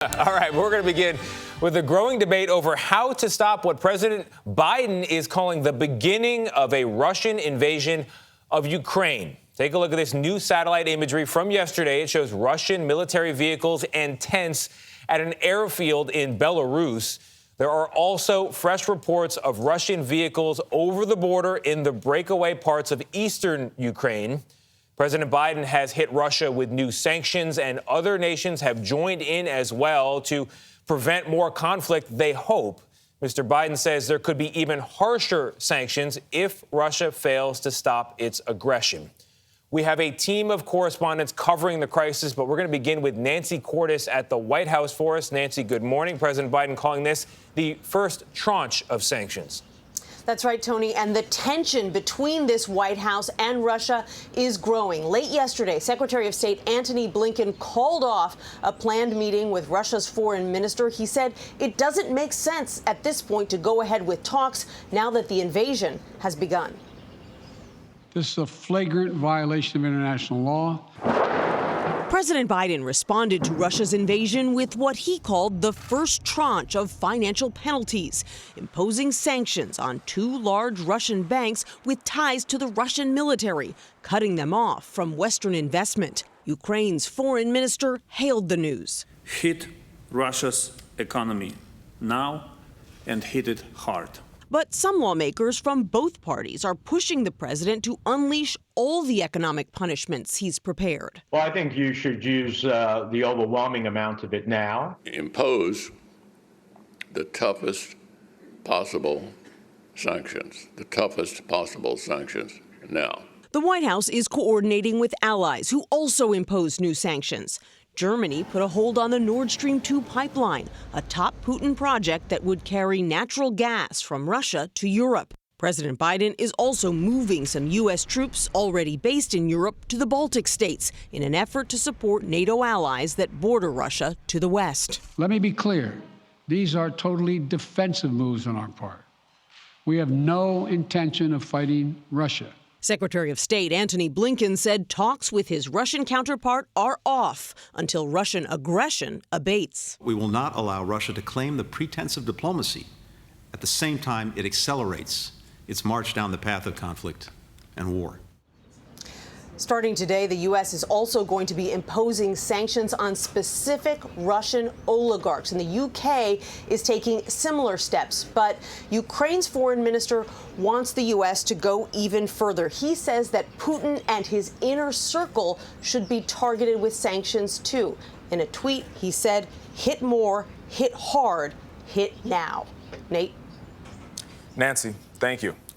All right, we're going to begin with a growing debate over how to stop what President Biden is calling the beginning of a Russian invasion of Ukraine. Take a look at this new satellite imagery from yesterday. It shows Russian military vehicles and tents at an airfield in Belarus. There are also fresh reports of Russian vehicles over the border in the breakaway parts of eastern Ukraine. President Biden has hit Russia with new sanctions, and other nations have joined in as well to prevent more conflict, they hope. Mr. Biden says there could be even harsher sanctions if Russia fails to stop its aggression. We have a team of correspondents covering the crisis, but we're going to begin with Nancy Cordes at the White House for us. Nancy, good morning. President Biden calling this the first tranche of sanctions. That's right, Tony. And the tension between this White House and Russia is growing. Late yesterday, Secretary of State Antony Blinken called off a planned meeting with Russia's foreign minister. He said it doesn't make sense at this point to go ahead with talks now that the invasion has begun. This is a flagrant violation of international law. President Biden responded to Russia's invasion with what he called the first tranche of financial penalties, imposing sanctions on two large Russian banks with ties to the Russian military, cutting them off from Western investment. Ukraine's foreign minister hailed the news. Hit Russia's economy now and hit it hard. But some lawmakers from both parties are pushing the president to unleash all the economic punishments he's prepared. Well, I think you should use the overwhelming amount of it now. Impose the toughest possible sanctions, now. The White House is coordinating with allies who also imposed new sanctions. Germany put a hold on the Nord Stream 2 pipeline, a top Putin project that would carry natural gas from Russia to Europe. President Biden is also moving some U.S. troops already based in Europe to the Baltic states in an effort to support NATO allies that border Russia to the west. Let me be clear. These are totally defensive moves on our part. We have no intention of fighting Russia. Secretary of State Antony Blinken said talks with his Russian counterpart are off until Russian aggression abates. We will not allow Russia to claim the pretense of diplomacy. At the same time, it accelerates its march down the path of conflict and war. Starting today, the U.S. is also going to be imposing sanctions on specific Russian oligarchs. And the U.K. is taking similar steps. But Ukraine's foreign minister wants the U.S. to go even further. He says that Putin and his inner circle should be targeted with sanctions, too. In a tweet, he said, hit more, hit hard, hit now. Nate? Nancy, thank you.